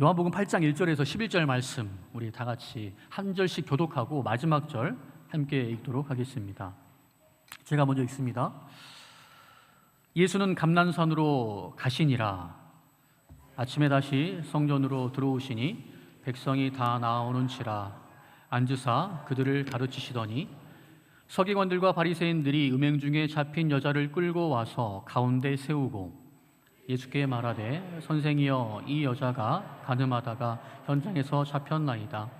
요한복음 8장 1절에서 11절 말씀 우리 다 같이 한 절씩 교독하고 마지막 절 함께 읽도록 하겠습니다. 제가 먼저 읽습니다. 예수는 감난산으로 가시니라. 아침에 다시 성전으로 들어오시니 백성이 다 나오는지라 앉으사 그들을 가르치시더니 서기관들과 바리새인들이 음행 중에 잡힌 여자를 끌고 와서 가운데 세우고 예수께 말하되 선생이여 이 여자가 간음하다가 현장에서 잡혔나이다.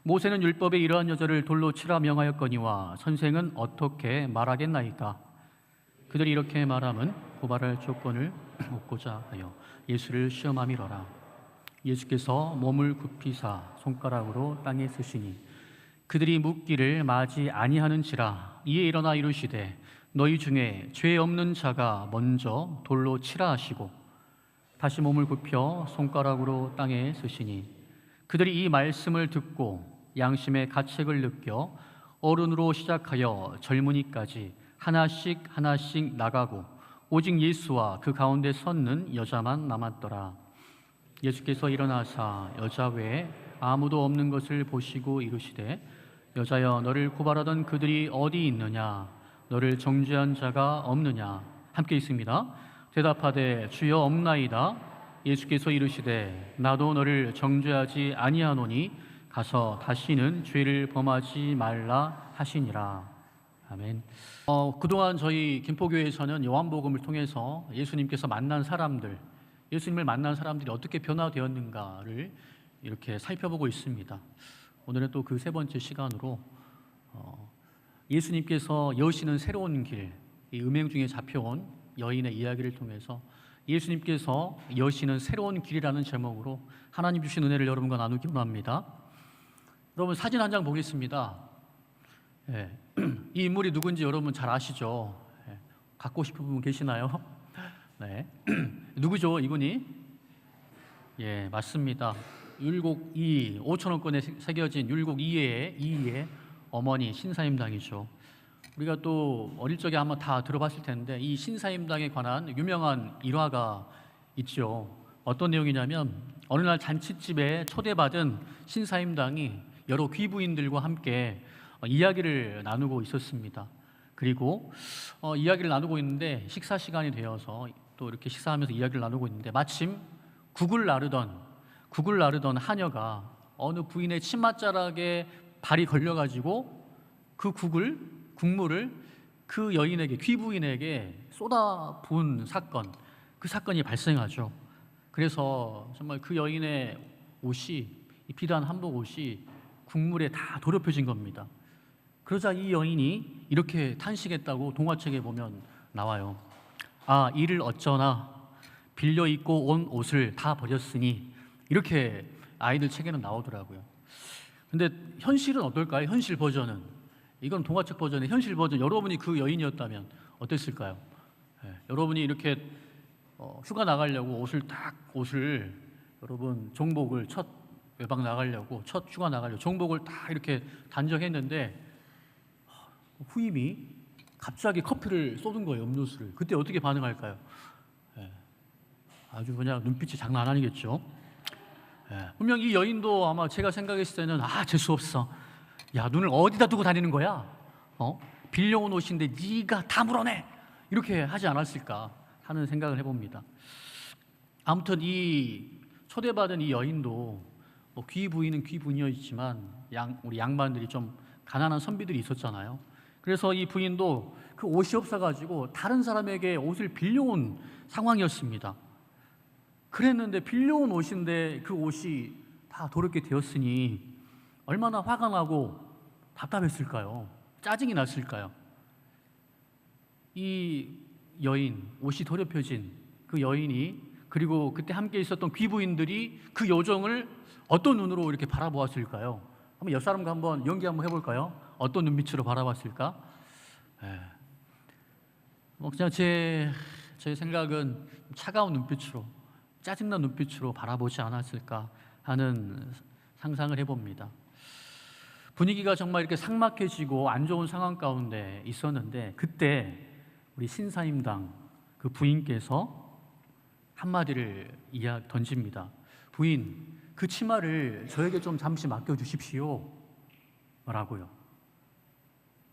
모세는 율법에 이러한 여자를 돌로 치라 명하였거니와 선생은 어떻게 말하겠나이까? 그들이 이렇게 말함은 고발할 조건을 얻고자 하여 예수를 시험함이로라. 예수께서 몸을 굽히사 손가락으로 땅에 쓰시니 그들이 묻기를 마지 아니하는지라. 이에 일어나 이르시되 너희 중에 죄 없는 자가 먼저 돌로 치라 하시고 다시 몸을 굽혀 손가락으로 땅에 쓰시니 그들이 이 말씀을 듣고 양심의 가책을 느껴 어른으로 시작하여 젊은이까지 하나씩 하나씩 나가고 오직 예수와 그 가운데 섰는 여자만 남았더라. 예수께서 일어나사 여자 외에 아무도 없는 것을 보시고 이르시되 여자여 너를 고발하던 그들이 어디 있느냐? 너를 정죄한 자가 없느냐? 함께 있습니다. 대답하되 주여 없나이다. 예수께서 이르시되 나도 너를 정죄하지 아니하노니 가서 다시는 죄를 범하지 말라 하시니라. 아멘. 그동안 저희 김포교회에서는 요한복음을 통해서 예수님께서 만난 사람들, 예수님을 만난 사람들이 어떻게 변화되었는가를 이렇게 살펴보고 있습니다. 오늘은 또 그 세 번째 시간으로 예수님께서 여시는 새로운 길, 이 음행 중에 잡혀온 여인의 이야기를 통해서 예수님께서 여시는 새로운 길이라는 제목으로 하나님 주신 은혜를 여러분과 나누기 원합니다. 여러분 사진 한 장 보겠습니다. 이 인물이 누군지 여러분 잘 아시죠? 갖고 싶은 분 계시나요? 네. 누구죠 이분이? 예, 맞습니다. 율곡 2, 5,000원권에 새겨진 율곡 2의 어머니 신사임당이죠. 우리가 또 어릴 적에 아마 다 들어봤을 텐데 이 신사임당에 관한 유명한 일화가 있죠. 어떤 내용이냐면 어느 날 잔치집에 초대받은 신사임당이 여러 귀부인들과 함께 이야기를 나누고 있었습니다. 그리고 이야기를 나누고 있는데 식사 시간이 되어서 또 이렇게 식사하면서 이야기를 나누고 있는데 마침 국을 나르던 하녀가 어느 부인의 치맛자락에 발이 걸려가지고 그 국물을 그 여인에게, 귀부인에게 쏟아부은 사건, 그 사건이 발생하죠. 그래서 정말 그 여인의 옷이, 이 비단 한복 옷이 국물에 다 더럽혀진 겁니다. 그러자 이 여인이 이렇게 탄식했다고 동화책에 보면 나와요. 아, 이를 어쩌나 빌려 입고 온 옷을 다 버렸으니, 이렇게 아이들 책에는 나오더라고요. 근데 현실은 어떨까요? 현실 버전은, 이건 동화책 버전의 현실 버전, 여러분이 그 여인이었다면 어땠을까요? 여러분이 이렇게 휴가 나가려고 옷을 여러분 종복을 첫 외박 나가려고, 첫 휴가 나가려고 종복을 다 이렇게 단정했는데 후임이 갑자기 커피를 쏟은 거예요, 음료수를. 그때 어떻게 반응할까요? 아주 그냥 눈빛이 장난 아니겠죠. 분명 이 여인도 아마 제가 생각했을 때는 재수없어, 야 눈을 어디다 두고 다니는 거야? 빌려온 옷인데 네가 다 물어내, 이렇게 하지 않았을까 하는 생각을 해봅니다. 아무튼 이 초대받은 이 여인도 귀부인은 귀부인이었지만 우리 양반들이 좀 가난한 선비들이 있었잖아요. 그래서 이 부인도 그 옷이 없어가지고 다른 사람에게 옷을 빌려온 상황이었습니다. 그랬는데 빌려온 옷인데 그 옷이 다 더럽게 되었으니 얼마나 화가 나고 답답했을까요? 짜증이 났을까요? 이 여인, 옷이 더럽혀진 그 여인이, 그리고 그때 함께 있었던 귀부인들이 그 여정을 어떤 눈으로 이렇게 바라보았을까요? 한번 옆 사람과 한번 연기 한번 해볼까요? 어떤 눈빛으로 바라봤을까? 그냥 제 생각은 차가운 눈빛으로, 짜증난 눈빛으로 바라보지 않았을까 하는 상상을 해봅니다. 분위기가 정말 이렇게 삭막해지고 안 좋은 상황 가운데 있었는데 그때 우리 신사임당 그 부인께서 한마디를 던집니다. 부인, 그 치마를 저에게 좀 잠시 맡겨주십시오 라고요.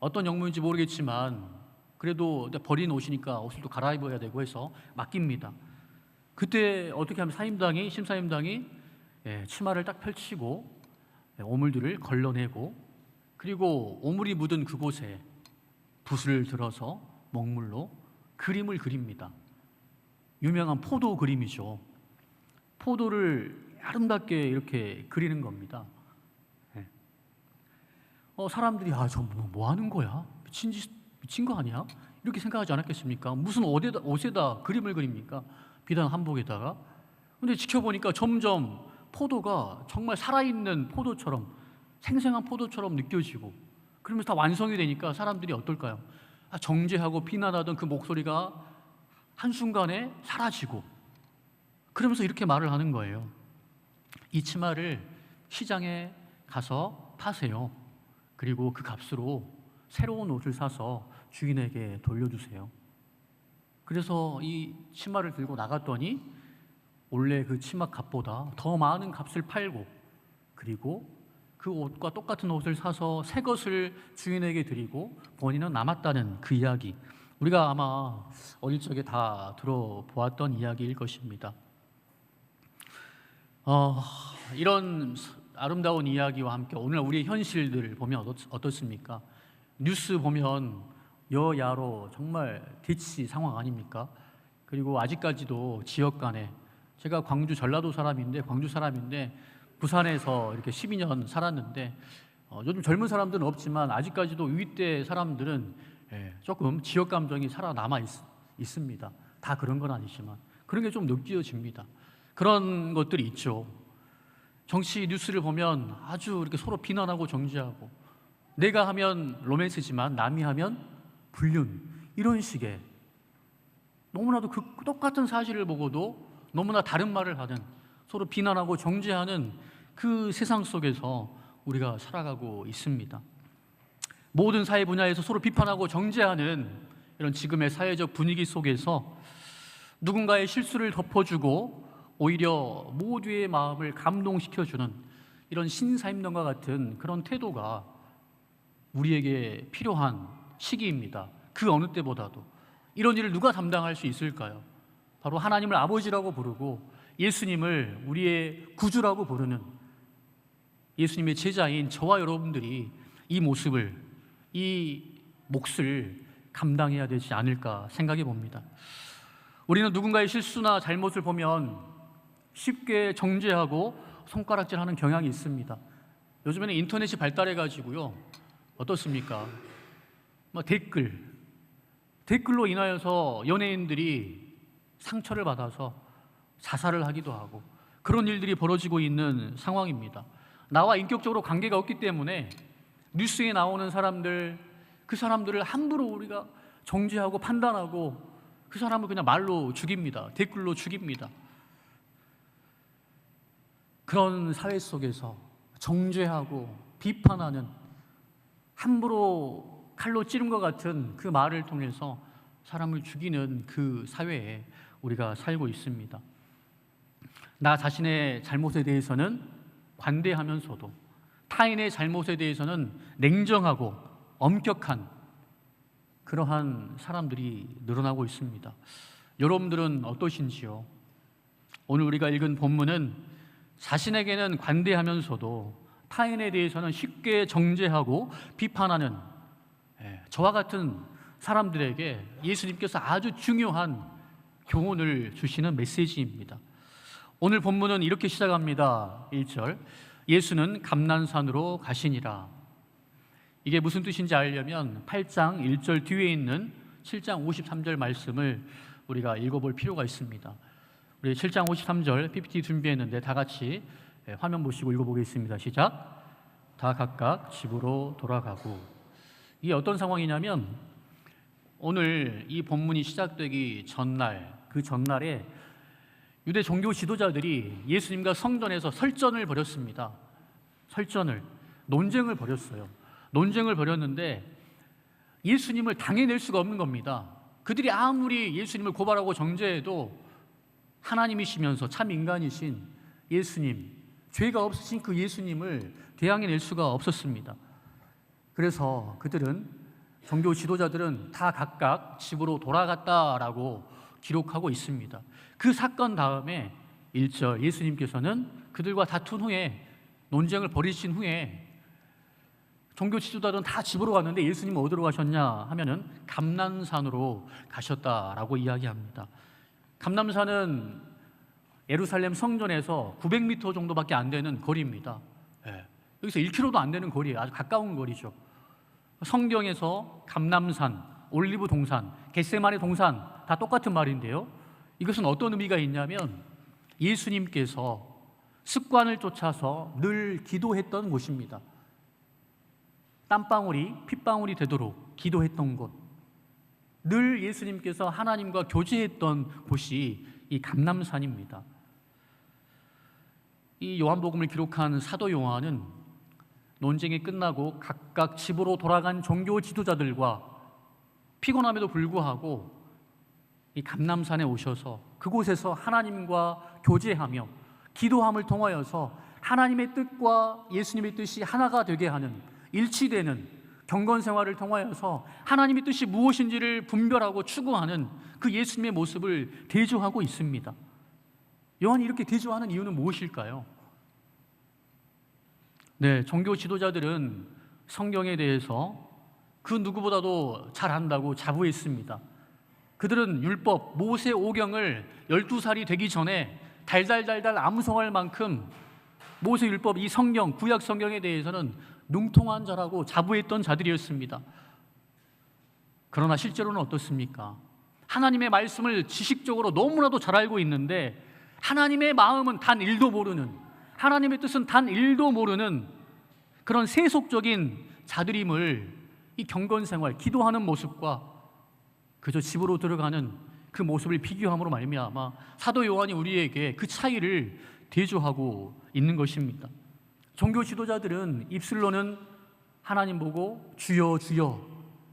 어떤 영문인지 모르겠지만 그래도 버린 옷이니까 옷을 또 갈아입어야 되고 해서 맡깁니다. 그때 어떻게 하면 심사임당이 치마를 딱 펼치고 오물들을 걸러내고, 그리고 오물이 묻은 그곳에 붓을 들어서 먹물로 그림을 그립니다. 유명한 포도 그림이죠. 포도를 아름답게 이렇게 그리는 겁니다. 사람들이 저 뭐 하는 거야? 미친 거 아니야? 이렇게 생각하지 않았겠습니까? 무슨 옷에다 그림을 그립니까? 비단 한복에다가. 근데 지켜보니까 점점 포도가 정말 살아있는 포도처럼, 생생한 포도처럼 느껴지고, 그러면서 다 완성이 되니까 사람들이 어떨까요? 정죄하고 비난하던 그 목소리가 한순간에 사라지고, 그러면서 이렇게 말을 하는 거예요. 이 치마를 시장에 가서 파세요. 그리고 그 값으로 새로운 옷을 사서 주인에게 돌려주세요. 그래서 이 치마를 들고 나갔더니 원래 그 치마 값보다 더 많은 값을 팔고, 그리고 그 옷과 똑같은 옷을 사서 새 것을 주인에게 드리고 본인은 남았다는 그 이야기, 우리가 아마 어릴 적에 다 들어보았던 이야기일 것입니다. 이런 아름다운 이야기와 함께 오늘 우리의 현실들을 보면 어떻습니까? 뉴스 보면 여야로 정말 대치 상황 아닙니까? 그리고 아직까지도 지역 간에, 제가 전라도 사람인데 부산에서 이렇게 12년 살았는데 요즘 젊은 사람들은 없지만 아직까지도 윗대 사람들은 조금 지역 감정이 살아남아 있습니다. 다 그런 건 아니지만 그런 게 좀 느껴집니다. 그런 것들이 있죠. 정치 뉴스를 보면 아주 이렇게 서로 비난하고 정죄하고, 내가 하면 로맨스지만 남이 하면 불륜, 이런 식의, 너무나도 그 똑같은 사실을 보고도 너무나 다른 말을 하는, 서로 비난하고 정죄하는 그 세상 속에서 우리가 살아가고 있습니다. 모든 사회 분야에서 서로 비판하고 정죄하는 이런 지금의 사회적 분위기 속에서 누군가의 실수를 덮어주고 오히려 모두의 마음을 감동시켜주는 이런 신사임당과 같은 그런 태도가 우리에게 필요한 시기입니다. 그 어느 때보다도. 이런 일을 누가 담당할 수 있을까요? 바로 하나님을 아버지라고 부르고 예수님을 우리의 구주라고 부르는 예수님의 제자인 저와 여러분들이 이 모습을, 이 몫을 감당해야 되지 않을까 생각해 봅니다. 우리는 누군가의 실수나 잘못을 보면 쉽게 정죄하고 손가락질하는 경향이 있습니다. 요즘에는 인터넷이 발달해가지고요, 어떻습니까? 댓글로 인하여서 연예인들이 상처를 받아서 자살을 하기도 하고, 그런 일들이 벌어지고 있는 상황입니다. 나와 인격적으로 관계가 없기 때문에 뉴스에 나오는 사람들, 그 사람들을 함부로 우리가 정죄하고 판단하고 그 사람을 그냥 말로 죽입니다. 댓글로 죽입니다. 그런 사회 속에서 정죄하고 비판하는, 함부로 칼로 찌른 것 같은 그 말을 통해서 사람을 죽이는 그 사회에 우리가 살고 있습니다. 나 자신의 잘못에 대해서는 관대하면서도 타인의 잘못에 대해서는 냉정하고 엄격한 그러한 사람들이 늘어나고 있습니다. 여러분들은 어떠신지요? 오늘 우리가 읽은 본문은 자신에게는 관대하면서도 타인에 대해서는 쉽게 정죄하고 비판하는 저와 같은 사람들에게 예수님께서 아주 중요한 교훈을 주시는 메시지입니다. 오늘 본문은 이렇게 시작합니다. 1절, 예수는 감난산으로 가시니라. 이게 무슨 뜻인지 알려면 8장 1절 뒤에 있는 7장 53절 말씀을 우리가 읽어볼 필요가 있습니다. 우리 7장 53절 PPT 준비했는데 다 같이 화면 보시고 읽어보겠습니다. 시작. 다 각각 집으로 돌아가고. 이게 어떤 상황이냐면 오늘 이 본문이 시작되기 전날, 그 전날에 유대 종교 지도자들이 예수님과 성전에서 설전을 벌였습니다. 논쟁을 벌였어요. 논쟁을 벌였는데 예수님을 당해낼 수가 없는 겁니다. 그들이 아무리 예수님을 고발하고 정죄해도 하나님이시면서 참 인간이신 예수님, 죄가 없으신 그 예수님을 대항해낼 수가 없었습니다. 그래서 그들은, 종교 지도자들은 다 각각 집으로 돌아갔다라고 기록하고 있습니다. 그 사건 다음에 1절, 예수님께서는 그들과 다툰 후에, 논쟁을 벌이신 후에 종교 지도자들은 다 집으로 갔는데 예수님은 어디로 가셨냐 하면은 감람산으로 가셨다라고 이야기합니다. 감람산은 예루살렘 성전에서 900m 정도밖에 안 되는 거리입니다. 여기서 1km도 안 되는 거리예요. 아주 가까운 거리죠. 성경에서 감람산, 올리브 동산, 겟세마네 동산 다 똑같은 말인데요, 이것은 어떤 의미가 있냐면 예수님께서 습관을 쫓아서 늘 기도했던 곳입니다. 땀방울이 핏방울이 되도록 기도했던 곳, 늘 예수님께서 하나님과 교제했던 곳이 이 감람산입니다. 이 요한복음을 기록한 사도 요한은 논쟁이 끝나고 각각 집으로 돌아간 종교 지도자들과 피곤함에도 불구하고 이 감람산에 오셔서 그곳에서 하나님과 교제하며 기도함을 통하여서 하나님의 뜻과 예수님의 뜻이 하나가 되게 하는, 일치되는 경건 생활을 통하여서 하나님의 뜻이 무엇인지를 분별하고 추구하는 그 예수님의 모습을 대조하고 있습니다. 요한이 이렇게 대조하는 이유는 무엇일까요? 네, 종교 지도자들은 성경에 대해서 그 누구보다도 잘 안다고 자부했습니다. 그들은 율법, 모세 오경을 12살이 되기 전에 달달달달 암송할 만큼 모세 율법, 이 성경, 구약 성경에 대해서는 능통한 자라고 자부했던 자들이었습니다. 그러나 실제로는 어떻습니까? 하나님의 말씀을 지식적으로 너무나도 잘 알고 있는데 하나님의 마음은 단 1도 모르는, 하나님의 뜻은 단 1도 모르는 그런 세속적인 자들임을 이 경건생활, 기도하는 모습과 그저 집으로 들어가는 그 모습을 비교함으로 말미암아 사도 요한이 우리에게 그 차이를 대조하고 있는 것입니다. 종교 지도자들은 입술로는 하나님 보고 주여 주여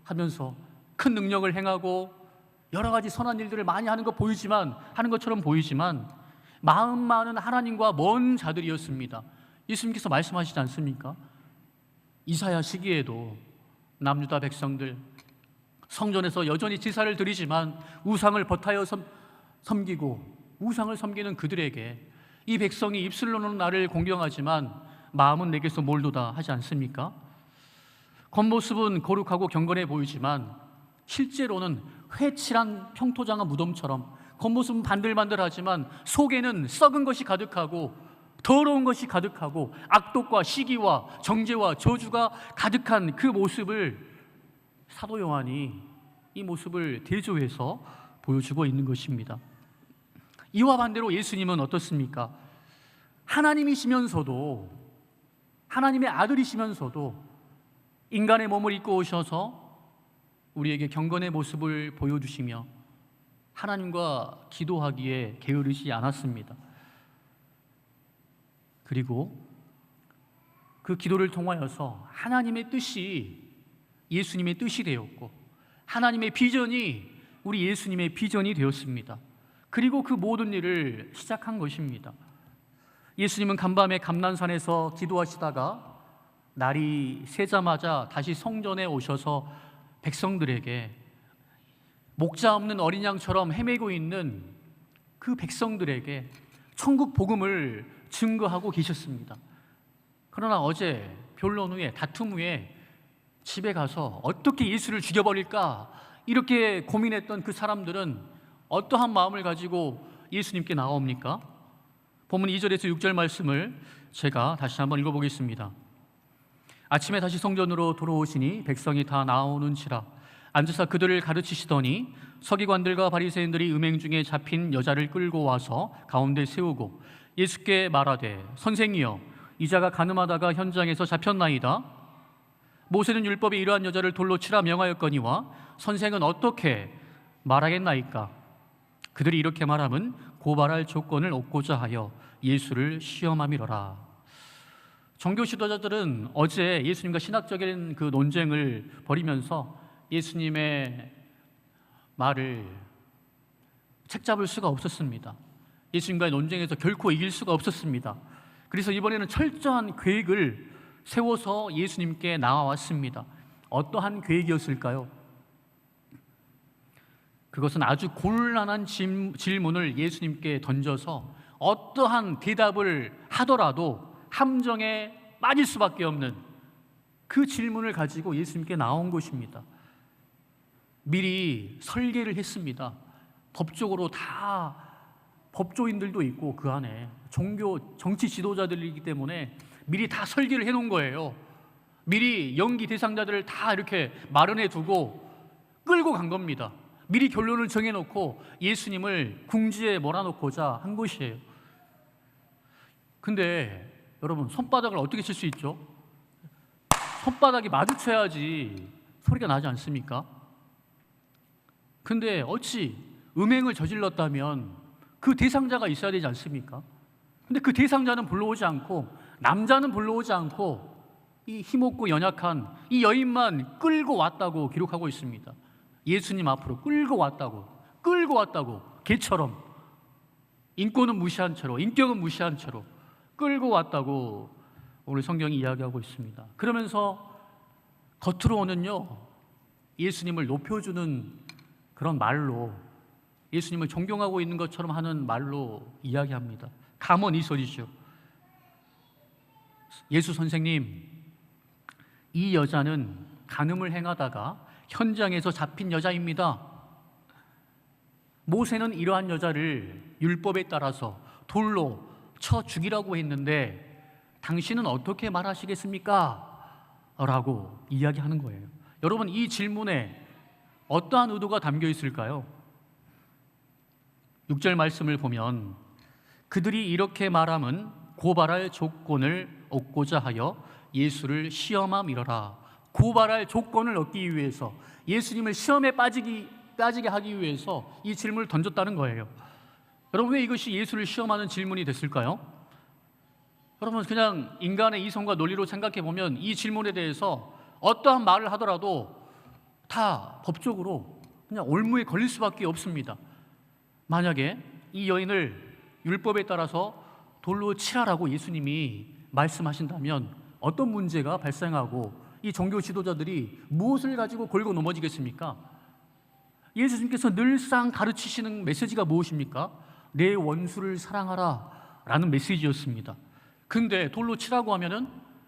하면서 큰 능력을 행하고 여러 가지 선한 일들을 많이 하는 것처럼 보이지만 마음만은 하나님과 먼 자들이었습니다. 예수님께서 말씀하시지 않습니까? 이사야 시기에도 남유다 백성들 성전에서 여전히 제사를 드리지만 우상을 버타여 섬기고 우상을 섬기는 그들에게 이 백성이 입술로는 나를 공경하지만 마음은 내게서 멀도다 하지 않습니까? 겉모습은 거룩하고 경건해 보이지만 실제로는 회칠한 평토장한 무덤처럼 겉모습은 반들반들하지만 속에는 썩은 것이 가득하고 더러운 것이 가득하고 악독과 시기와 정죄와 저주가 가득한 그 모습을 사도 요한이 이 모습을 대조해서 보여주고 있는 것입니다. 이와 반대로 예수님은 어떻습니까? 하나님이시면서도, 하나님의 아들이시면서도 인간의 몸을 입고 오셔서 우리에게 경건의 모습을 보여주시며 하나님과 기도하기에 게으르지 않았습니다. 그리고 그 기도를 통하여서 하나님의 뜻이 예수님의 뜻이 되었고 하나님의 비전이 우리 예수님의 비전이 되었습니다. 그리고 그 모든 일을 시작한 것입니다. 예수님은 간밤에 감람산에서 기도하시다가 날이 새자마자 다시 성전에 오셔서 백성들에게, 목자 없는 어린 양처럼 헤매고 있는 그 백성들에게 천국 복음을 증거하고 계셨습니다. 그러나 어제 변론 후에, 다툼 후에 집에 가서 어떻게 예수를 죽여버릴까 이렇게 고민했던 그 사람들은 어떠한 마음을 가지고 예수님께 나옵니까? 본문 2절에서 6절 말씀을 제가 다시 한번 읽어보겠습니다. 아침에 다시 성전으로 돌아오시니 백성이 다 나오는지라 앉으사 그들을 가르치시더니 서기관들과 바리새인들이 음행 중에 잡힌 여자를 끌고 와서 가운데 세우고 예수께 말하되 선생이여 이자가 간음하다가 현장에서 잡혔나이다. 모세는 율법에 이러한 여자를 돌로 치라 명하였거니와 선생은 어떻게 말하겠나이까? 그들이 이렇게 말함은 고발할 조건을 얻고자 하여 예수를 시험함이로라. 종교 지도자들은 어제 예수님과 신학적인 그 논쟁을 벌이면서 예수님의 말을 책잡을 수가 없었습니다. 예수님과의 논쟁에서 결코 이길 수가 없었습니다. 그래서 이번에는 철저한 계획을 세워서 예수님께 나와왔습니다. 어떠한 계획이었을까요? 그것은 아주 곤란한 질문을 예수님께 던져서 어떠한 대답을 하더라도 함정에 빠질 수밖에 없는 그 질문을 가지고 예수님께 나온 것입니다. 미리 설계를 했습니다. 법적으로 다 법조인들도 있고 그 안에 정치 지도자들이기 때문에 미리 다 설계를 해놓은 거예요. 미리 연기 대상자들을 다 이렇게 마련해 두고 끌고 간 겁니다. 미리 결론을 정해놓고 예수님을 궁지에 몰아놓고자 한 것이에요. 근데 여러분, 손바닥을 어떻게 칠 수 있죠? 손바닥이 마주쳐야지 소리가 나지 않습니까? 근데 어찌 음행을 저질렀다면 그 대상자가 있어야 되지 않습니까? 근데 그 대상자는 불러오지 않고, 남자는 불러오지 않고 이 힘없고 연약한 이 여인만 끌고 왔다고 기록하고 있습니다. 예수님 앞으로 끌고 왔다고 개처럼 인권은 무시한 채로, 인격은 무시한 채로 끌고 왔다고 오늘 성경이 이야기하고 있습니다. 그러면서 겉으로는요, 예수님을 높여주는 그런 말로, 예수님을 존경하고 있는 것처럼 하는 말로 이야기합니다. 감언 이 소리죠. 예수 선생님, 이 여자는 간음을 행하다가 현장에서 잡힌 여자입니다. 모세는 이러한 여자를 율법에 따라서 돌로 쳐 죽이라고 했는데 당신은 어떻게 말하시겠습니까? 라고 이야기하는 거예요. 여러분, 이 질문에 어떠한 의도가 담겨 있을까요? 6절 말씀을 보면 그들이 이렇게 말함은 고발할 조건을 얻고자 하여 예수를 시험함이러라. 고발할 조건을 얻기 위해서, 예수님을 시험에 빠지게 하기 위해서 이 질문을 던졌다는 거예요. 여러분, 왜 이것이 예수를 시험하는 질문이 됐을까요? 여러분, 그냥 인간의 이성과 논리로 생각해 보면 이 질문에 대해서 어떠한 말을 하더라도 다 법적으로 그냥 올무에 걸릴 수밖에 없습니다. 만약에 이 여인을 율법에 따라서 돌로 치라라고 예수님이 말씀하신다면 어떤 문제가 발생하고 이 종교 지도자들이 무엇을 가지고 걸고 넘어지겠습니까? 예수님께서 늘상 가르치시는 메시지가 무엇입니까? 내 원수를 사랑하라 라는 메시지였습니다. 근데 돌로 치라고 하면은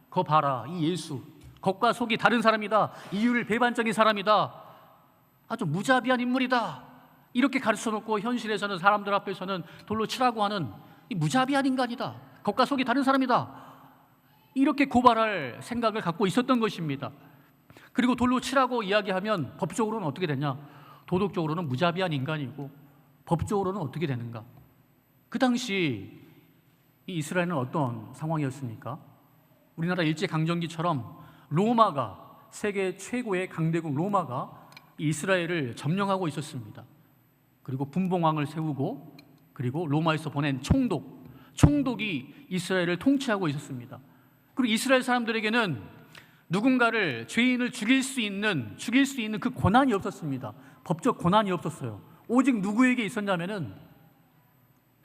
거 봐라, 이 예수 겉과 속이 다른 사람이다, 이유를 배반적인 사람이다, 아주 무자비한 인물이다, 이렇게 가르쳐놓고 현실에서는 사람들 앞에서는 돌로 치라고 하는 이 무자비한 인간이다, 겉과 속이 다른 사람이다, 이렇게 고발할 생각을 갖고 있었던 것입니다. 그리고 돌로 치라고 이야기하면 법적으로는 어떻게 되냐? 도덕적으로는 무자비한 인간이고 법적으로는 어떻게 되는가? 그 당시 이 이스라엘은 어떤 상황이었습니까? 우리나라 일제강점기처럼 로마가, 세계 최고의 강대국 로마가 이스라엘을 점령하고 있었습니다. 그리고 분봉왕을 세우고, 그리고 로마에서 보낸 총독이 이스라엘을 통치하고 있었습니다. 그리고 이스라엘 사람들에게는 누군가를, 죄인을 죽일 수 있는 그 권한이 없었습니다. 법적 권한이 없었어요. 오직 누구에게 있었냐면은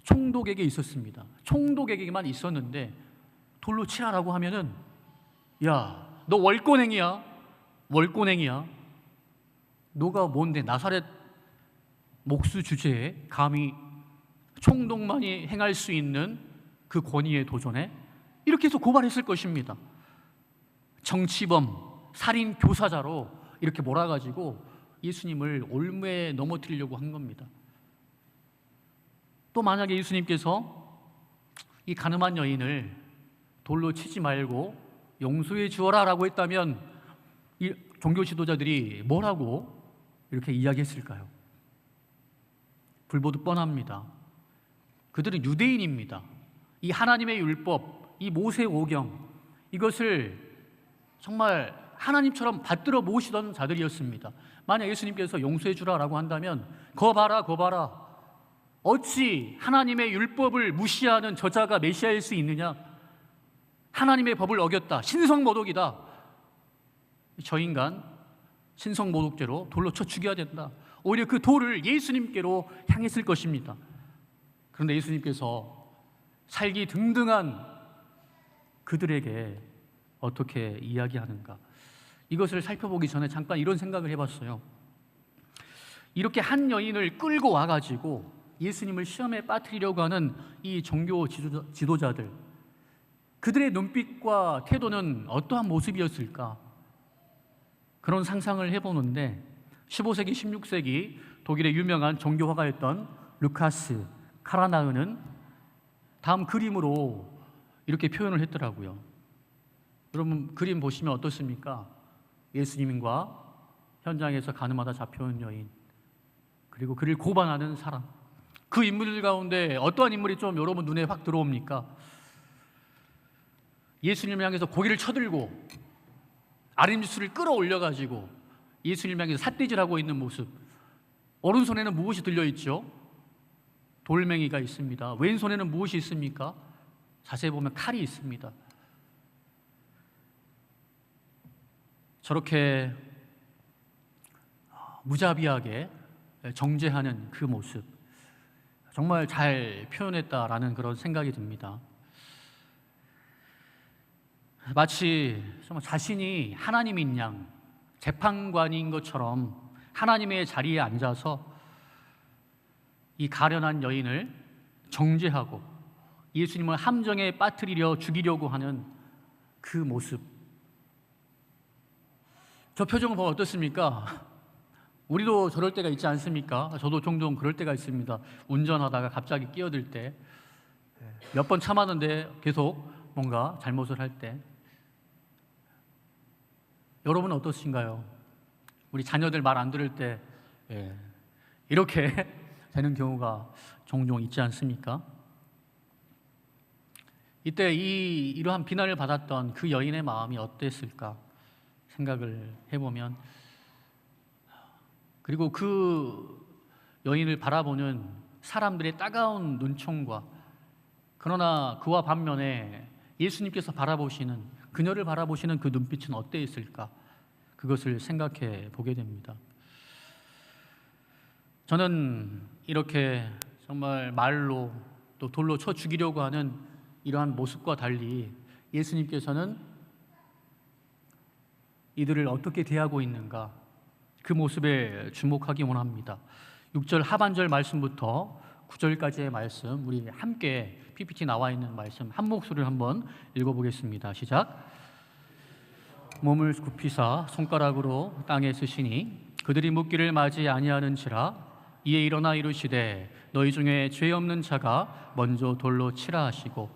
총독에게 있었습니다. 총독에게만 있었는데 돌로 치라라고 하면은, 야, 너 월권행이야. 너가 뭔데 나사렛 목수 주제에 감히 총독만이 행할 수 있는 그 권위에 도전해? 이렇게 해서 고발했을 것입니다. 정치범, 살인 교사자로 이렇게 몰아가지고 예수님을 올무에 넘어뜨리려고 한 겁니다. 또 만약에 예수님께서 이 가늠한 여인을 돌로 치지 말고 용서해 주어라 라고 했다면 이 종교 지도자들이 뭐라고 이렇게 이야기했을까요? 불보듯 뻔합니다. 그들은 유대인입니다. 이 하나님의 율법, 이 모세오경, 이것을 정말 하나님처럼 받들어 모시던 자들이었습니다. 만약 예수님께서 용서해 주라라고 한다면 거 봐라, 어찌 하나님의 율법을 무시하는 저자가 메시아일 수 있느냐? 하나님의 법을 어겼다, 신성모독이다, 저 인간 신성모독죄로 돌로 쳐 죽여야 된다. 오히려 그 돌을 예수님께로 향했을 것입니다. 그런데 예수님께서 살기 등등한 그들에게 어떻게 이야기하는가? 이것을 살펴보기 전에 잠깐 이런 생각을 해봤어요. 이렇게 한 여인을 끌고 와가지고 예수님을 시험에 빠뜨리려고 하는 이 종교 지도자들, 그들의 눈빛과 태도는 어떠한 모습이었을까? 그런 상상을 해보는데 15세기, 16세기 독일의 유명한 종교 화가였던 루카스 카라나흐는 다음 그림으로 이렇게 표현을 했더라고요. 여러분 그림 보시면 어떻습니까? 예수님과 현장에서 가늠하다 잡혀온 여인, 그리고 그를 고발하는 사람, 그 인물들 가운데 어떠한 인물이 좀 여러분 눈에 확 들어옵니까? 예수님을 향해서 고개를 쳐들고 아랫입술을 끌어올려가지고 예수님을 향해서 삿대질하고 있는 모습. 오른손에는 무엇이 들려있죠? 돌멩이가 있습니다. 왼손에는 무엇이 있습니까? 자세히 보면 칼이 있습니다. 저렇게 무자비하게 정죄하는 그 모습, 정말 잘 표현했다라는 그런 생각이 듭니다. 마치 정말 자신이 하나님인 양, 재판관인 것처럼 하나님의 자리에 앉아서 이 가련한 여인을 정죄하고 예수님을 함정에 빠뜨리려 죽이려고 하는 그 모습. 저 표정을 보면 어떻습니까? 우리도 저럴 때가 있지 않습니까? 저도 종종 그럴 때가 있습니다. 운전하다가 갑자기 끼어들 때, 몇 번 참았는데 계속 뭔가 잘못을 할 때. 여러분은 어떠신가요? 우리 자녀들 말 안 들을 때 이렇게 되는 경우가 종종 있지 않습니까? 이때 이러한 비난을 받았던 그 여인의 마음이 어땠을까 생각을 해보면, 그리고 그 여인을 바라보는 사람들의 따가운 눈총과, 그러나 그와 반면에 예수님께서 바라보시는, 그녀를 바라보시는 그 눈빛은 어땠을까, 그것을 생각해 보게 됩니다. 저는 이렇게 정말 말로 또 돌로 쳐 죽이려고 하는 이러한 모습과 달리 예수님께서는 이들을 어떻게 대하고 있는가, 그 모습에 주목하기 원합니다. 6절 하반절 말씀부터 9절까지의 말씀, 우리 함께 PPT 나와 있는 말씀 한 목소리를 한번 읽어보겠습니다. 시작. 몸을 굽히사 손가락으로 땅에 쓰시니 그들이 묻기를 맞이 아니하는지라. 이에 일어나 이르시되 너희 중에 죄 없는 자가 먼저 돌로 치라 하시고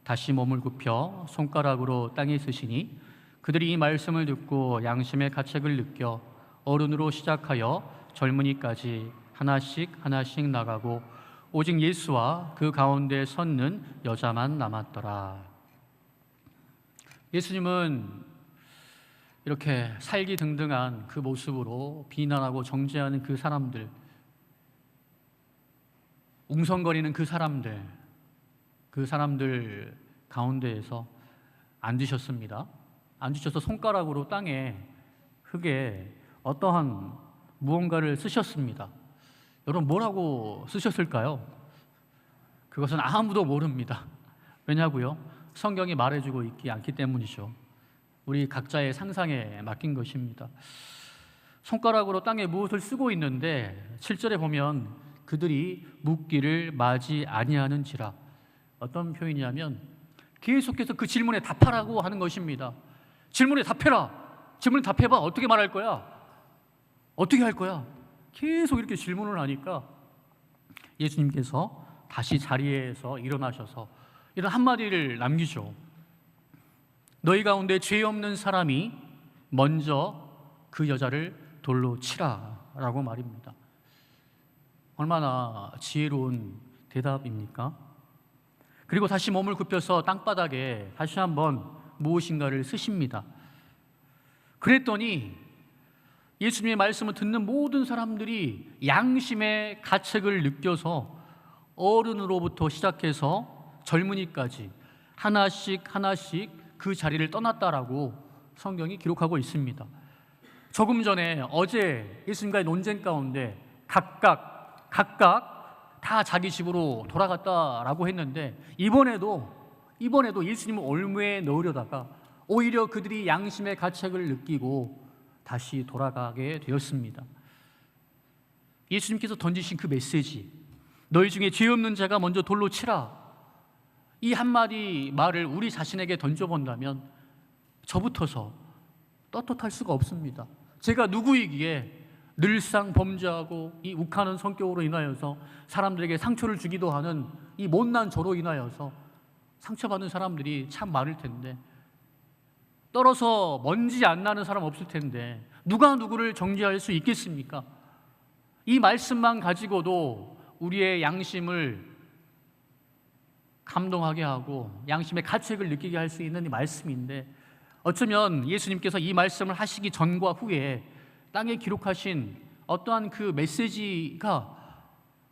다시 몸을 굽혀 손가락으로 땅에 쓰시니 그들이 이 말씀을 듣고 양심의 가책을 느껴 어른으로 시작하여 젊은이까지 하나씩 하나씩 나가고 오직 예수와 그 가운데 섰는 여자만 남았더라. 예수님은 이렇게 살기 등등한 그 모습으로 비난하고 정죄하는 그 사람들, 웅성거리는 그 사람들 가운데에서 앉으셨습니다. 앉으셔서 손가락으로 땅에, 흙에 어떠한 무언가를 쓰셨습니다. 여러분 뭐라고 쓰셨을까요? 그것은 아무도 모릅니다. 왜냐고요? 성경이 말해주고 있지 않기 때문이죠. 우리 각자의 상상에 맡긴 것입니다. 손가락으로 땅에 무엇을 쓰고 있는데 7절에 보면 그들이 묻기를 맞이 아니하는지라. 어떤 표현이냐면 계속해서 그 질문에 답하라고 하는 것입니다. 질문에 답해라. 질문에 답해봐. 어떻게 말할 거야? 어떻게 할 거야? 계속 이렇게 질문을 하니까 예수님께서 다시 자리에서 일어나셔서 이런 한마디를 남기죠. 너희 가운데 죄 없는 사람이 먼저 그 여자를 돌로 치라 라고 말입니다. 얼마나 지혜로운 대답입니까? 그리고 다시 몸을 굽혀서 땅바닥에 다시 한번 무엇인가를 쓰십니다. 그랬더니 예수님의 말씀을 듣는 모든 사람들이 양심의 가책을 느껴서 어른으로부터 시작해서 젊은이까지 하나씩 하나씩 그 자리를 떠났다라고 성경이 기록하고 있습니다. 조금 전에 어제 예수님과의 논쟁 가운데 각각 다 자기 집으로 돌아갔다라고 했는데 이번에도 예수님을 올무에 넣으려다가 오히려 그들이 양심의 가책을 느끼고 다시 돌아가게 되었습니다. 예수님께서 던지신 그 메시지, 너희 중에 죄 없는 자가 먼저 돌로 치라, 이 한마디 말을 우리 자신에게 던져본다면 저부터서 떳떳할 수가 없습니다. 제가 누구이기에 늘상 범죄하고 이 욱하는 성격으로 인하여서 사람들에게 상처를 주기도 하는 이 못난 저로 인하여서 상처받는 사람들이 참 많을 텐데, 떨어서 먼지 안 나는 사람 없을 텐데 누가 누구를 정죄할 수 있겠습니까? 이 말씀만 가지고도 우리의 양심을 감동하게 하고 양심의 가책을 느끼게 할 수 있는 이 말씀인데, 어쩌면 예수님께서 이 말씀을 하시기 전과 후에 땅에 기록하신 어떠한 그 메시지가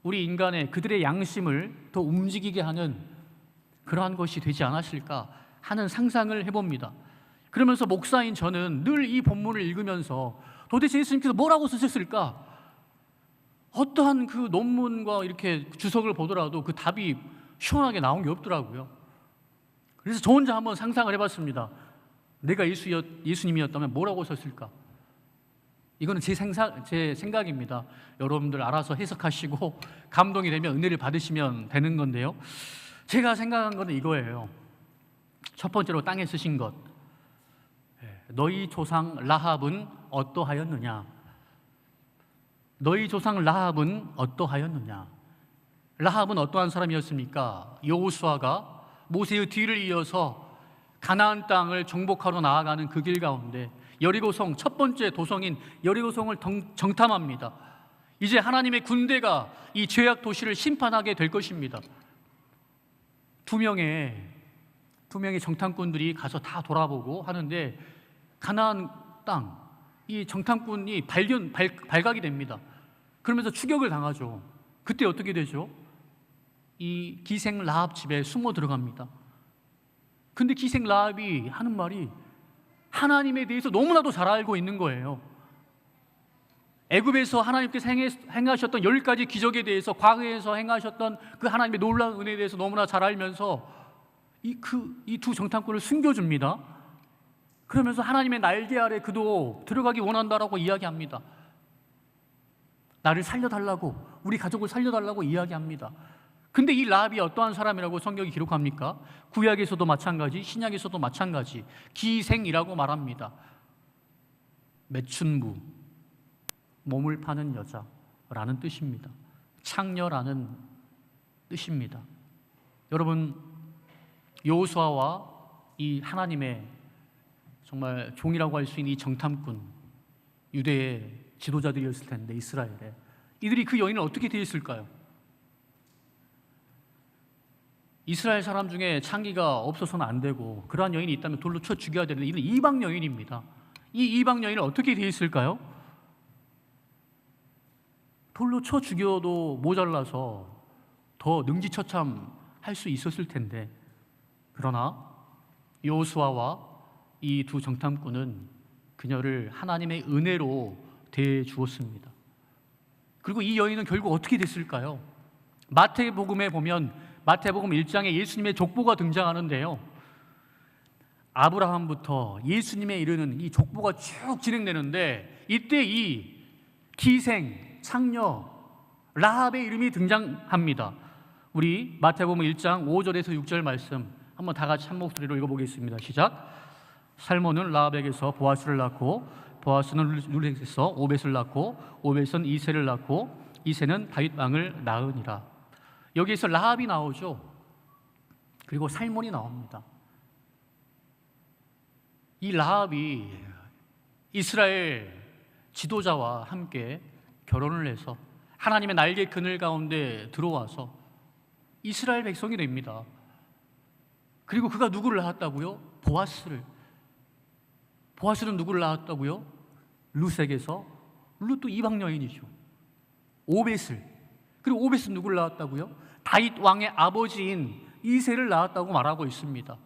우리 인간의 그들의 양심을 더 움직이게 하는 그러한 것이 되지 않았을까 하는 상상을 해봅니다. 그러면서 목사인 저는 늘 이 본문을 읽으면서 도대체 예수님께서 뭐라고 쓰셨을까? 어떠한 그 논문과 이렇게 주석을 보더라도 그 답이 시원하게 나온 게 없더라고요. 그래서 저 혼자 한번 상상을 해봤습니다. 내가 예수님이었다면 뭐라고 썼을까? 이거는 제 생각입니다. 여러분들 알아서 해석하시고 감동이 되면 은혜를 받으시면 되는 건데요. 제가 생각한 것은 이거예요. 첫 번째로 땅에 쓰신 것, 너희 조상 라합은 어떠하였느냐? 너희 조상 라합은 어떠하였느냐? 라합은 어떠한 사람이었습니까? 여호수아가 모세의 뒤를 이어서 가나안 땅을 정복하러 나아가는 그 길 가운데 여리고성, 첫 번째 도성인 여리고성을 정탐합니다. 이제 하나님의 군대가 이 죄악 도시를 심판하게 될 것입니다. 두 명의 정탐꾼들이 가서 다 돌아보고 하는데 가나안 땅, 이 정탐꾼이 발각이 됩니다. 그러면서 추격을 당하죠. 그때 어떻게 되죠? 이 기생 라합 집에 숨어 들어갑니다. 근데 기생 라합이 하는 말이 하나님에 대해서 너무나도 잘 알고 있는 거예요. 애굽에서 하나님께서 행하셨던 10가지 기적에 대해서, 과거에서 행하셨던 그 하나님의 놀라운 은혜에 대해서 너무나 잘 알면서 이 두 정탐꾼을 숨겨줍니다. 그러면서 하나님의 날개 아래 그도 들어가기 원한다라고 이야기합니다. 나를 살려달라고, 우리 가족을 살려달라고 이야기합니다. 근데 이 라합이 어떠한 사람이라고 성경이 기록합니까? 구약에서도 마찬가지, 신약에서도 마찬가지, 기생이라고 말합니다. 매춘부, 몸을 파는 여자라는 뜻입니다. 창녀라는 뜻입니다. 여러분, 여호수아와 이 하나님의 정말 종이라고 할 수 있는 이 정탐꾼, 유대의 지도자들이었을 텐데, 이스라엘에 이들이 그 여인을 어떻게 대했을까요? 이스라엘 사람 중에 창기가 없어서는 안 되고 그러한 여인이 있다면 돌로 쳐 죽여야 되는데 이는 이방 여인입니다. 이 이방 여인을 어떻게 대했을까요? 돌로 쳐 죽여도 모자라서 더 능지처참할 수 있었을 텐데, 그러나 여호수아와 이 두 정탐꾼은 그녀를 하나님의 은혜로 대해 주었습니다. 그리고 이 여인은 결국 어떻게 됐을까요? 마태복음에 보면 마태복음 1장에 예수님의 족보가 등장하는데요, 아브라함부터 예수님에 이르는 이 족보가 쭉 진행되는데 이때 이 기생, 창녀 라합의 이름이 등장합니다. 우리 마태복음 1장 5절에서 6절 말씀 한번 다 같이 한 목소리로 읽어보겠습니다. 시작. 살몬은 라합에게서 보아스를 낳고, 보아스는 룰렉에서 오벳을 낳고, 오벳은 이새를 낳고, 이새는 다윗 왕을 낳으니라. 여기에서 라합이 나오죠. 그리고 살몬이 나옵니다. 이 라합이 이스라엘 지도자와 함께 결혼을 해서 하나님의 날개 그늘 가운데 들어와서 이스라엘 백성이 됩니다. 그리고 그가 누구를 낳았다고요? 보아스는 누구를 낳았다고요? 룻에게서, 룻도 이방 여인이죠. 오벳을, 그리고 오벳은 누구를 낳았다고요? 다윗 왕의 아버지인 이새를 낳았다고 말하고 있습니다.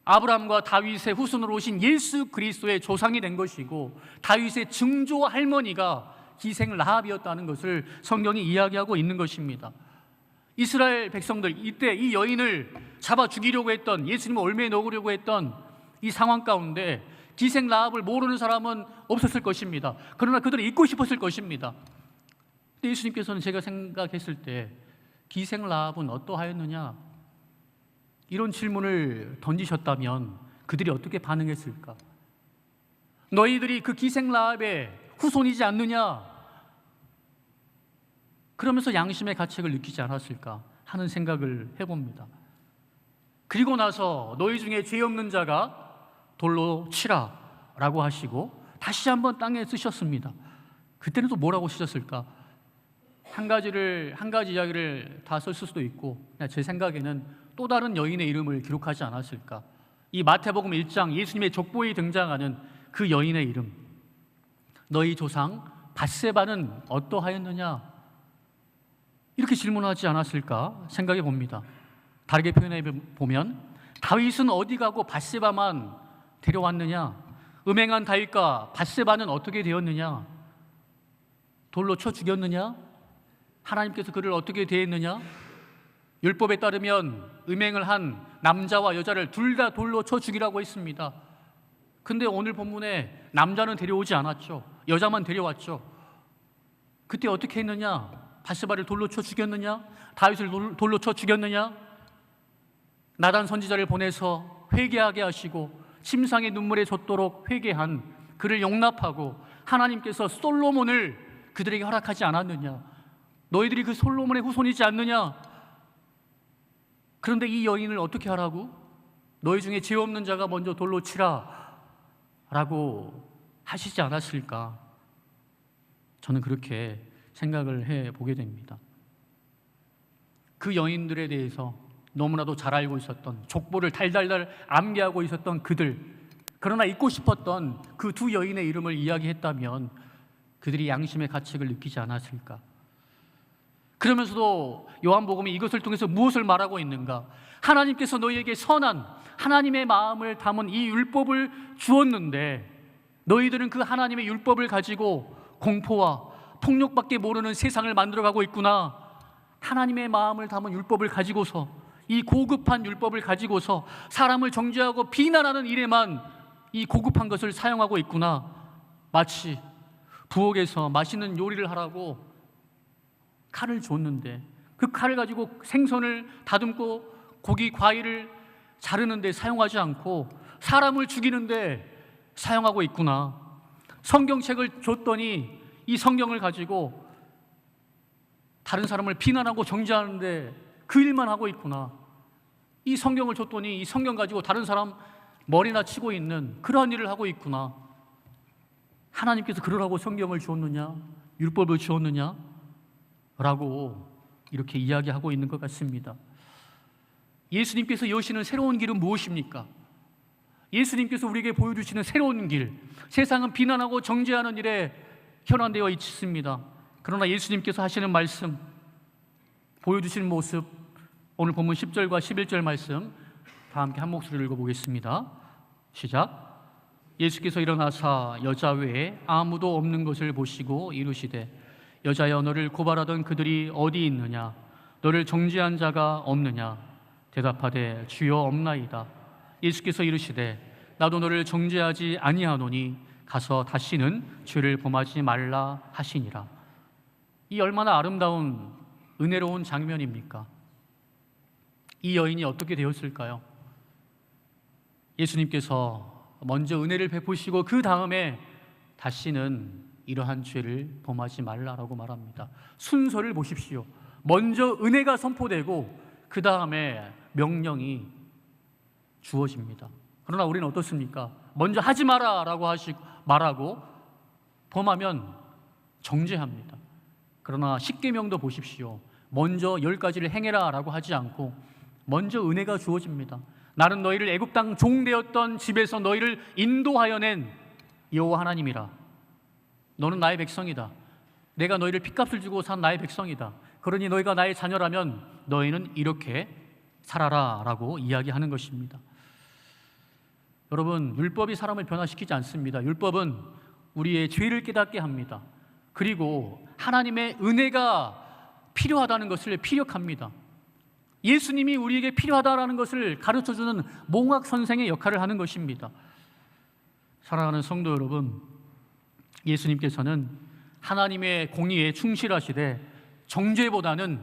아브라함과 다윗의 후손으로 오신 예수 그리스도의 조상이 된 것이고, 다윗의 증조 할머니가 기생 라합이었다는 것을 성경이 이야기하고 있는 것입니다. 이스라엘 백성들, 이때 이 여인을 잡아 죽이려고 했던, 예수님을 올매에 넣으려고 했던 이 상황 가운데 기생 라합을 모르는 사람은 없었을 것입니다. 그러나 그들은 잊고 싶었을 것입니다. 근데 예수님께서는 제가 생각했을 때 기생 라합은 어떠하였느냐, 이런 질문을 던지셨다면 그들이 어떻게 반응했을까? 너희들이 그 기생 라합의 후손이지 않느냐, 그러면서 양심의 가책을 느끼지 않았을까 하는 생각을 해봅니다. 그리고 나서 너희 중에 죄 없는 자가 돌로 치라 라고 하시고 다시 한번 땅에 쓰셨습니다. 그때는 또 뭐라고 쓰셨을까? 한 가지 이야기를 다 썼을 수도 있고, 제 생각에는 또 다른 여인의 이름을 기록하지 않았을까? 이 마태복음 1장 예수님의 족보에 등장하는 그 여인의 이름, 너희 조상 밧세바는 어떠하였느냐, 이렇게 질문하지 않았을까 생각해 봅니다. 다르게 표현해 보면 다윗은 어디 가고 밧세바만 데려왔느냐, 음행한 다윗과 밧세바는 어떻게 되었느냐, 돌로 쳐 죽였느냐, 하나님께서 그를 어떻게 대했느냐, 율법에 따르면 음행을 한 남자와 여자를 둘 다 돌로 쳐 죽이라고 했습니다. 근데 오늘 본문에 남자는 데려오지 않았죠. 여자만 데려왔죠. 그때 어떻게 했느냐? 밧세바를 돌로 쳐 죽였느냐? 다윗을 돌로 쳐 죽였느냐? 나단 선지자를 보내서 회개하게 하시고 침상의 눈물에 젖도록 회개한 그를 용납하고 하나님께서 솔로몬을 그들에게 허락하지 않았느냐? 너희들이 그 솔로몬의 후손이지 않느냐? 그런데 이 여인을 어떻게 하라고? 너희 중에 죄 없는 자가 먼저 돌로 치라 라고 하시지 않았을까? 저는 그렇게 생각을 해보게 됩니다. 그 여인들에 대해서 너무나도 잘 알고 있었던, 족보를 달달달 암기하고 있었던 그들, 그러나 잊고 싶었던 그 두 여인의 이름을 이야기했다면 그들이 양심의 가책을 느끼지 않았을까? 그러면서도 요한복음이 이것을 통해서 무엇을 말하고 있는가? 하나님께서 너희에게 선한 하나님의 마음을 담은 이 율법을 주었는데 너희들은 그 하나님의 율법을 가지고 공포와 폭력밖에 모르는 세상을 만들어가고 있구나. 하나님의 마음을 담은 율법을 가지고서, 이 고급한 율법을 가지고서 사람을 정죄하고 비난하는 일에만 이 고급한 것을 사용하고 있구나. 마치 부엌에서 맛있는 요리를 하라고 칼을 줬는데 그 칼을 가지고 생선을 다듬고 고기, 과일을 자르는데 사용하지 않고 사람을 죽이는데 사용하고 있구나. 성경책을 줬더니 이 성경을 가지고 다른 사람을 비난하고 정죄하는데 그 일만 하고 있구나. 이 성경을 줬더니 이 성경 가지고 다른 사람 머리나 치고 있는 그러한 일을 하고 있구나. 하나님께서 그러라고 성경을 주었느냐, 율법을 주었느냐 라고 이렇게 이야기하고 있는 것 같습니다. 예수님께서 여시는 새로운 길은 무엇입니까? 예수님께서 우리에게 보여주시는 새로운 길, 세상은 비난하고 정죄하는 일에 현안되어 있습니다. 그러나 예수님께서 하시는 말씀, 보여주시는 모습, 오늘 본문 10절과 11절 말씀 다 함께 한 목소리로 읽어보겠습니다. 시작. 예수께서 일어나사 여자 외에 아무도 없는 것을 보시고 이르시되 여자여, 너를 고발하던 그들이 어디 있느냐? 너를 정죄한 자가 없느냐? 대답하되 주여 없나이다. 예수께서 이르시되 나도 너를 정죄하지 아니하노니 가서 다시는 죄를 범하지 말라 하시니라. 이 얼마나 아름다운 은혜로운 장면입니까? 이 여인이 어떻게 되었을까요? 예수님께서 먼저 은혜를 베푸시고 그 다음에 다시는 이러한 죄를 범하지 말라라고 말합니다. 순서를 보십시오. 먼저 은혜가 선포되고 그 다음에 명령이 주어집니다. 그러나 우리는 어떻습니까? 먼저 하지 마라라고 말하고 범하면 정죄합니다. 그러나 십계명도 보십시오. 먼저 10가지를 행해라라고 하지 않고 먼저 은혜가 주어집니다. 나는 너희를 애굽 땅 종되었던 집에서 너희를 인도하여 낸 여호와 하나님이라. 너는 나의 백성이다. 내가 너희를 핏값을 주고 산 나의 백성이다. 그러니 너희가 나의 자녀라면 너희는 이렇게 살아라 라고 이야기하는 것입니다. 여러분, 율법이 사람을 변화시키지 않습니다. 율법은 우리의 죄를 깨닫게 합니다. 그리고 하나님의 은혜가 필요하다는 것을 피력합니다. 예수님이 우리에게 필요하다는 것을 가르쳐주는 몽학 선생의 역할을 하는 것입니다. 사랑하는 성도 여러분, 예수님께서는 하나님의 공의에 충실하시되 정죄보다는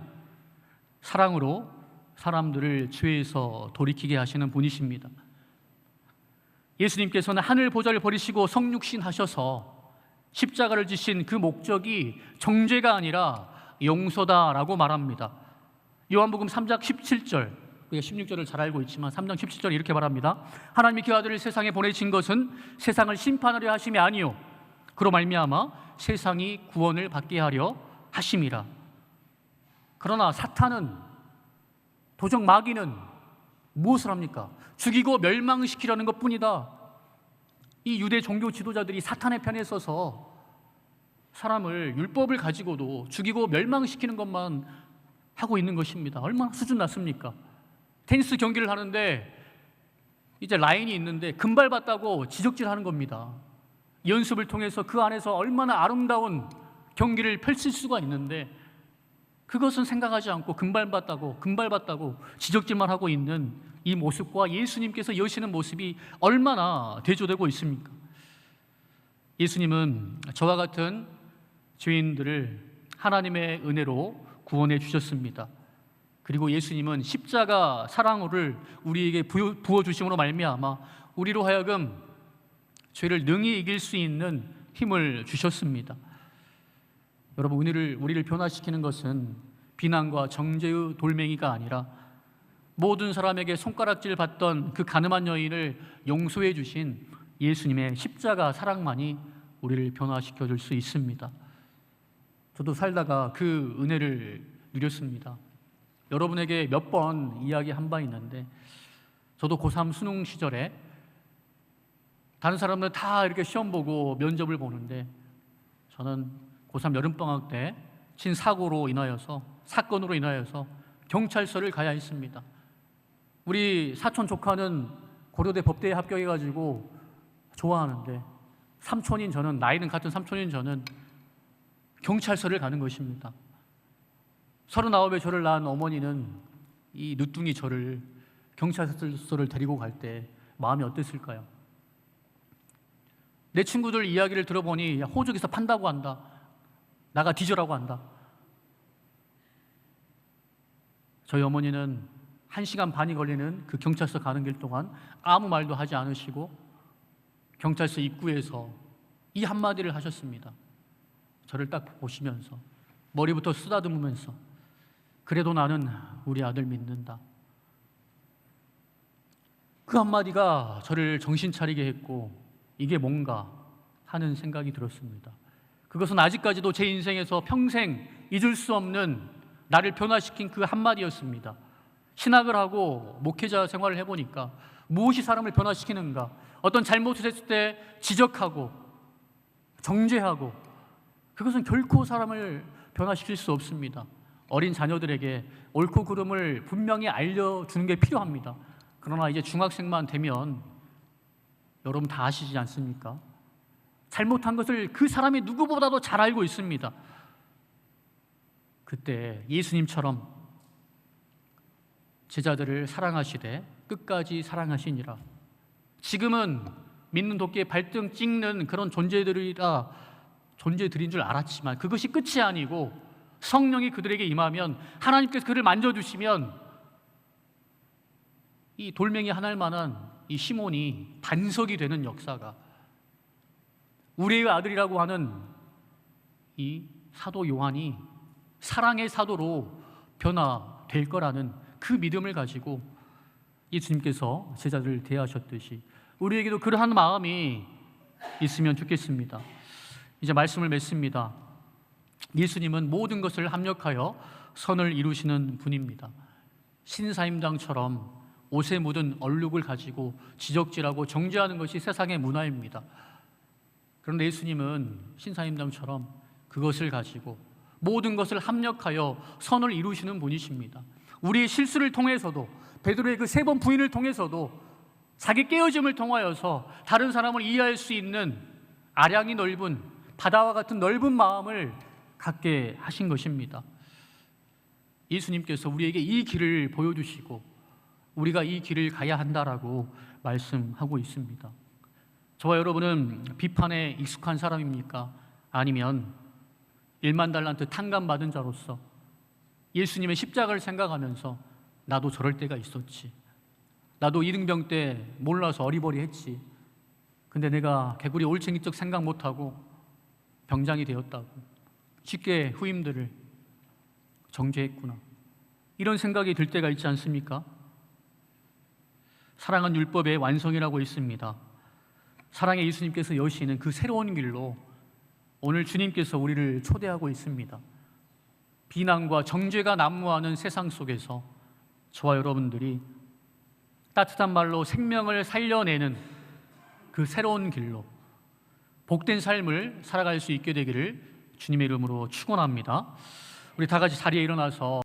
사랑으로 사람들을 죄에서 돌이키게 하시는 분이십니다. 예수님께서는 하늘 보좌를 버리시고 성육신 하셔서 십자가를 지신 그 목적이 정죄가 아니라 용서다라고 말합니다. 요한복음 3장 17절, 우리가 16절을 잘 알고 있지만 3장 17절 이렇게 말합니다. 하나님이 그 아들을 세상에 보내신 것은 세상을 심판하려 하심이 아니요 그로 말미암아 세상이 구원을 받게 하려 하심이라. 그러나 사탄은, 도적 마귀는 무엇을 합니까? 죽이고 멸망시키려는 것뿐이다. 이 유대 종교 지도자들이 사탄의 편에 서서 사람을 율법을 가지고도 죽이고 멸망시키는 것만 하고 있는 것입니다. 얼마나 수준 낮습니까? 테니스 경기를 하는데 이제 라인이 있는데 금발 봤다고 지적질하는 겁니다. 연습을 통해서 그 안에서 얼마나 아름다운 경기를 펼칠 수가 있는데 그것은 생각하지 않고 금발 봤다고 지적질만 하고 있는 이 모습과 예수님께서 여시는 모습이 얼마나 대조되고 있습니까? 예수님은 저와 같은 죄인들을 하나님의 은혜로 구원해 주셨습니다. 그리고 예수님은 십자가 사랑을 우리에게 부어주심으로 말미암아 우리로 하여금 죄를 능히 이길 수 있는 힘을 주셨습니다. 여러분, 우리를 변화시키는 것은 비난과 정죄의 돌멩이가 아니라 모든 사람에게 손가락질 받던 그 가늠한 여인을 용서해 주신 예수님의 십자가 사랑만이 우리를 변화시켜 줄 수 있습니다. 저도 살다가 그 은혜를 누렸습니다. 여러분에게 몇 번 이야기한 바 있는데 저도 고3 수능 시절에 다른 사람들 다 이렇게 시험 보고 면접을 보는데 저는 고3 여름방학 때 친 사건으로 인하여서 경찰서를 가야 했습니다. 우리 사촌 조카는 고려대 법대에 합격해가지고 좋아하는데 나이는 같은 삼촌인 저는 경찰서를 가는 것입니다. 39에 저를 낳은 어머니는 이 늦둥이 저를 경찰서를 데리고 갈 때 마음이 어땠을까요? 내 친구들 이야기를 들어보니 호적에서 판다고 한다, 나가 뒤져라고 한다. 저희 어머니는 1시간 반이 걸리는 그 경찰서 가는 길 동안 아무 말도 하지 않으시고 경찰서 입구에서 이 한마디를 하셨습니다. 저를 딱 보시면서 머리부터 쓰다듬으면서 그래도 나는 우리 아들 믿는다. 그 한마디가 저를 정신 차리게 했고 이게 뭔가 하는 생각이 들었습니다. 그것은 아직까지도 제 인생에서 평생 잊을 수 없는 나를 변화시킨 그 한마디였습니다. 신학을 하고 목회자 생활을 해보니까 무엇이 사람을 변화시키는가? 어떤 잘못을 했을 때 지적하고 정죄하고 그것은 결코 사람을 변화시킬 수 없습니다. 어린 자녀들에게 옳고 그름을 분명히 알려주는 게 필요합니다. 그러나 이제 중학생만 되면 여러분 다 아시지 않습니까? 잘못한 것을 그 사람이 누구보다도 잘 알고 있습니다. 그때 예수님처럼 제자들을 사랑하시되 끝까지 사랑하시니라. 지금은 믿는 도끼에 발등 찍는 그런 존재들인 줄 알았지만 그것이 끝이 아니고 성령이 그들에게 임하면 하나님께서 그를 만져주시면 이 돌멩이 하나만한 이 시몬이 반석이 되는 역사가 우리의 아들이라고 하는 이 사도 요한이 사랑의 사도로 변화될 거라는 그 믿음을 가지고 예수님께서 제자들을 대하셨듯이 우리에게도 그러한 마음이 있으면 좋겠습니다. 이제 말씀을 맺습니다. 예수님은 모든 것을 합력하여 선을 이루시는 분입니다. 신사임당처럼 옷에 묻은 얼룩을 가지고 지적질하고 정죄하는 것이 세상의 문화입니다. 그런데 예수님은 신사임당처럼 그것을 가지고 모든 것을 합력하여 선을 이루시는 분이십니다. 우리의 실수를 통해서도 베드로의 그 3번 부인을 통해서도 자기 깨어짐을 통하여서 다른 사람을 이해할 수 있는 아량이 넓은 바다와 같은 넓은 마음을 갖게 하신 것입니다. 예수님께서 우리에게 이 길을 보여주시고 우리가 이 길을 가야 한다라고 말씀하고 있습니다. 저와 여러분은 비판에 익숙한 사람입니까? 아니면 1만 달란트 탕감받은 자로서 예수님의 십자가를 생각하면서 나도 저럴 때가 있었지, 나도 이등병 때 몰라서 어리버리했지, 근데 내가 개구리 올챙이적 생각 못하고 병장이 되었다고 쉽게 후임들을 정죄했구나, 이런 생각이 들 때가 있지 않습니까? 사랑은 율법의 완성이라고 있습니다. 사랑의 예수님께서 여시는 그 새로운 길로 오늘 주님께서 우리를 초대하고 있습니다. 비난과 정죄가 난무하는 세상 속에서 저와 여러분들이 따뜻한 말로 생명을 살려내는 그 새로운 길로 복된 삶을 살아갈 수 있게 되기를 주님의 이름으로 축원합니다. 우리 다 같이 자리에 일어나서